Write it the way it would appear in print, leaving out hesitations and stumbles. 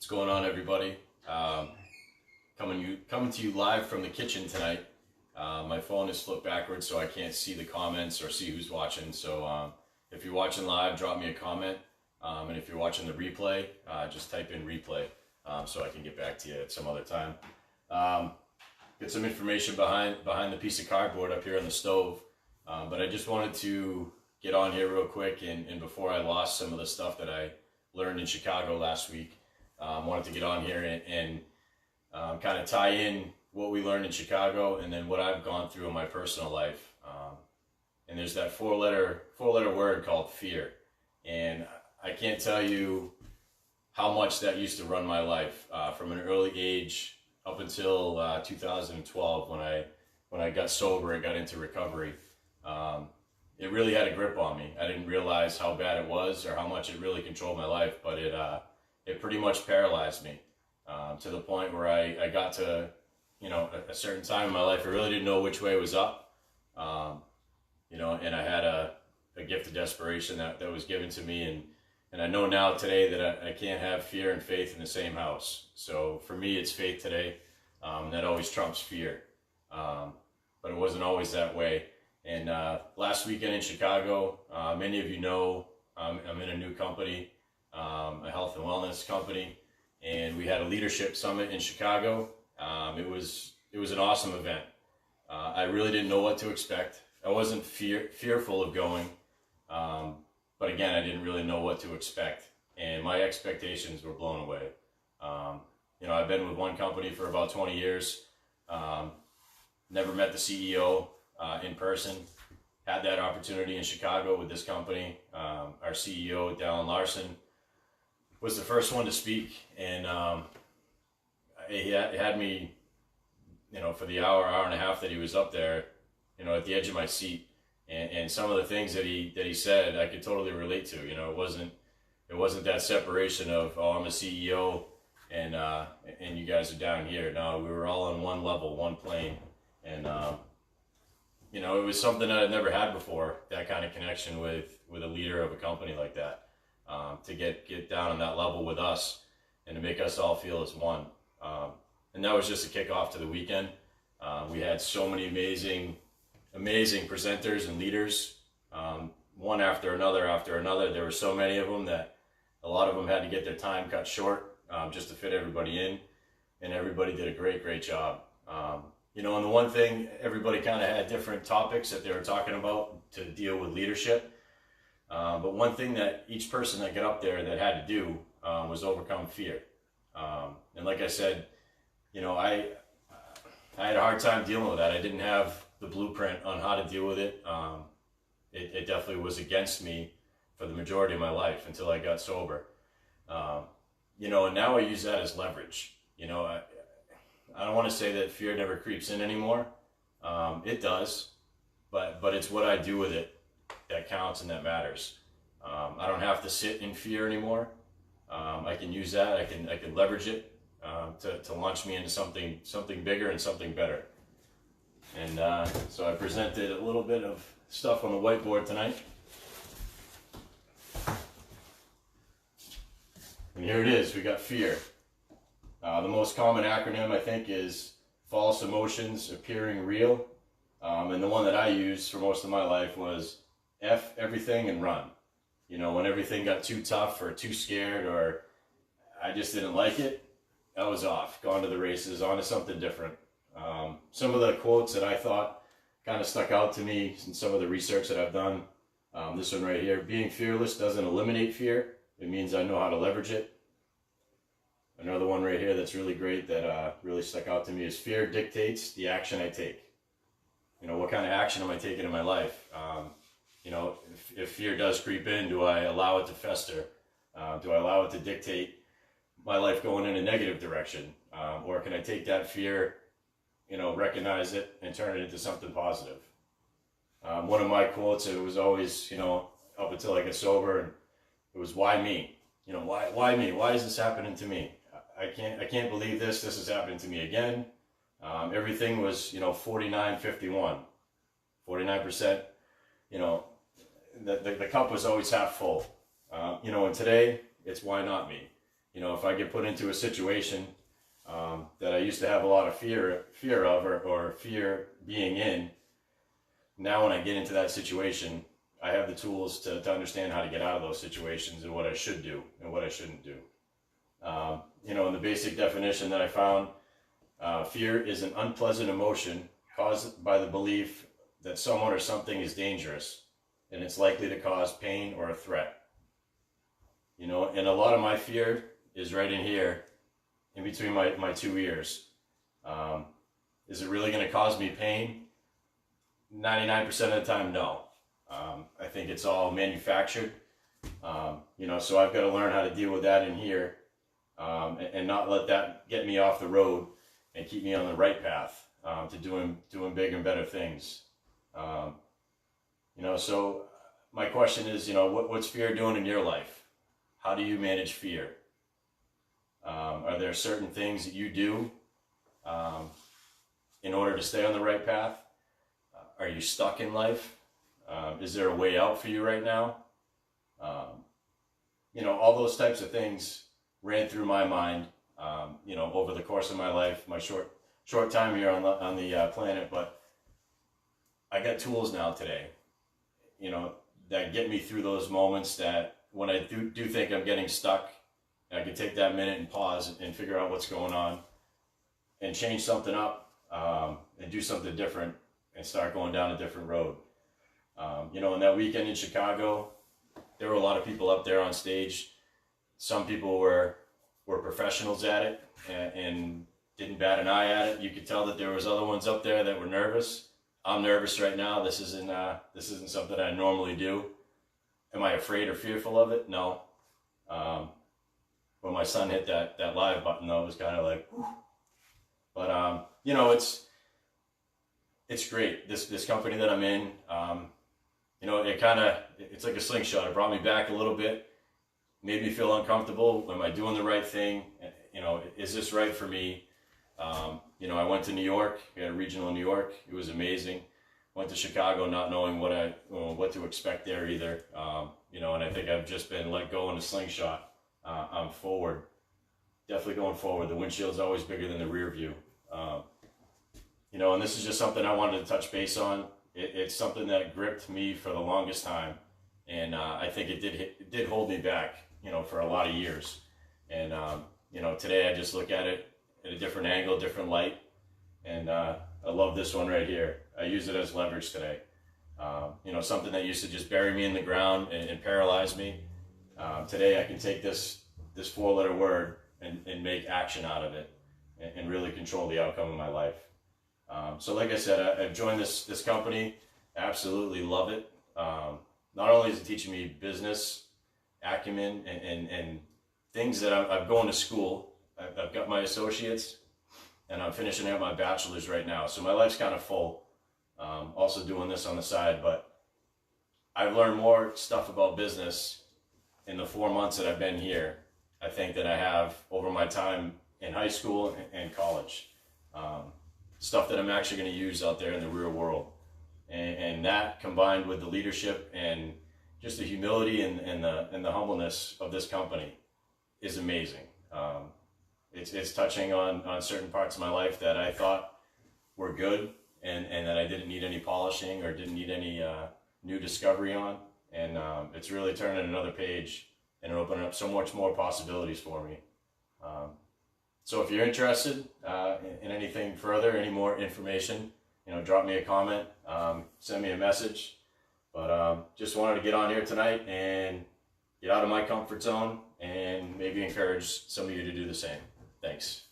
going on, everybody? Coming to you live from the kitchen tonight. My phone is flipped backwards, so I can't see the comments or see who's watching. So if you're watching live, drop me a comment. And if you're watching the replay, just type in replay so I can get back to you at some other time. Get some information behind the piece of cardboard up here on the stove. But I just wanted to get on here real quick, and before I lost some of the stuff that I learned in Chicago last week, wanted to get on here and kind of tie in what we learned in Chicago and then what I've gone through in my personal life. And there's that four letter word called fear, and I can't tell you how much that used to run my life from an early age up until 2012 when I got sober and got into recovery. It really had a grip on me. I didn't realize how bad it was or how much it really controlled my life, but it pretty much paralyzed me to the point where I got to, a certain time in my life, I really didn't know which way was up, and I had a gift of desperation that was given to me, and I know now today that I can't have fear and faith in the same house. So for me, it's faith today. That always trumps fear, but it wasn't always that way. And last weekend in Chicago, many of you know I'm in a new company, a health and wellness company, and we had a leadership summit in Chicago. It was an awesome event. I really didn't know what to expect. I wasn't fearful of going, but again, I didn't really know what to expect, and my expectations were blown away. I've been with one company for about 20 years. Never met the CEO in person. Had that opportunity in Chicago with this company. Our CEO, Dallin Larson, was the first one to speak, and he had me, for the hour and a half that he was up there, at the edge of my seat. And some of the things that he said, I could totally relate to. It wasn't that separation of, oh, I'm a CEO and you guys are down here. No, we were all on one level, one plane, and it was something that I'd never had before. That kind of connection with a leader of a company like that, to get down on that level with us and to make us all feel as one. And that was just a kickoff to the weekend. We had so many amazing presenters and leaders, one after another. There were so many of them that a lot of them had to get their time cut short just to fit everybody in, and everybody did a great job. And the one thing, everybody kind of had different topics that they were talking about to deal with leadership. But one thing that each person that got up there that had to do was overcome fear. And like I said, I had a hard time dealing with that. I didn't have the blueprint on how to deal with it. It definitely was against me for the majority of my life until I got sober. And now I use that as leverage. I don't want to say that fear never creeps in anymore. It does, but it's what I do with it that counts and that matters. I don't have to sit in fear anymore. I can use that. I can leverage it to launch me into something bigger and something better. And so I presented a little bit of stuff on the whiteboard tonight. And here it is. We got fear. The most common acronym, I think, is false emotions appearing real. And the one that I used for most of my life was F everything and run. When everything got too tough or too scared or I just didn't like it, I was off, gone to the races, on to something different. Some of the quotes that I thought kind of stuck out to me in some of the research that I've done. This one right here: being fearless doesn't eliminate fear. It means I know how to leverage it. Another one right here that's really great that really stuck out to me is fear dictates the action I take. What kind of action am I taking in my life? If fear does creep in, do I allow it to fester? Do I allow it to dictate my life going in a negative direction? Or can I take that fear, recognize it and turn it into something positive? One of my quotes, it was always, up until I got sober, and it was, why me? Why me? Why is this happening to me? I can't believe this is happening to me again. Everything was, 49-51, 49%, the cup was always half full. And today it's, why not me? You know, if I get put into a situation that I used to have a lot of fear of, or fear being in, now when I get into that situation, I have the tools to understand how to get out of those situations and what I should do and what I shouldn't do. You know, in the basic definition that I found, fear is an unpleasant emotion caused by the belief that someone or something is dangerous and it's likely to cause pain or a threat. You know, and a lot of my fear is right in here, in between my two ears. Is it really going to cause me pain? 99% of the time, no. I think it's all manufactured. You know, so I've got to learn how to deal with that in here, and not let that get me off the road and keep me on the right path to doing big and better things. You know, so my question is, you know, what's fear doing in your life? How do you manage fear? Are there certain things that you do in order to stay on the right path? Are you stuck in life? Is there a way out for you right now? You know, all those types of things ran through my mind, you know, over the course of my life, my short time here on the planet. But I got tools now today, you know, that get me through those moments that when I do think I'm getting stuck, I can take that minute and pause and figure out what's going on and change something up, and do something different and start going down a different road. You know, in that weekend in Chicago, there were a lot of people up there on stage. Some people were professionals at it and didn't bat an eye at it. You could tell that there was other ones up there that were nervous. I'm nervous right now. This isn't something I normally do. Am I afraid or fearful of it? No. When my son hit that live button, though, it was kind of like, whew. But you know, it's great. This company that I'm in, you know, it's like a slingshot. It brought me back a little bit, made me feel uncomfortable. Am I doing the right thing? You know, is this right for me? You know, I went to New York. We had a regional in New York. It was amazing. Went to Chicago not knowing what to expect there either. You know, and I think I've just been let go in a slingshot. I'm forward, definitely going forward. The windshield's always bigger than the rear view. You know, and this is just something I wanted to touch base on. It's something that gripped me for the longest time, and I think it did hold me back, you know, for a lot of years. And you know, today I just look at it at a different angle, different light, and I love this one right here. I use it as leverage today. You know, something that used to just bury me in the ground and paralyze me. Today I can take this 4-letter word and make action out of it and really control the outcome of my life. So like I said, I've joined this company. Absolutely love it. Not only is it teaching me business acumen and things that I'm going to school. I've got my associates and I'm finishing out my bachelor's right now. So my life's kind of full. Also doing this on the side, but I've learned more stuff about business in the 4 months that I've been here, I think, that I have over my time in high school and college. Stuff that I'm actually going to use out there in the real world. And that combined with the leadership and just the humility and the humbleness of this company is amazing. It's touching on certain parts of my life that I thought were good and that I didn't need any polishing or didn't need any new discovery on. And it's really turning another page and opening up so much more possibilities for me. So if you're interested in anything further, any more information, you know, drop me a comment, send me a message. But just wanted to get on here tonight and get out of my comfort zone and maybe encourage some of you to do the same. Thanks.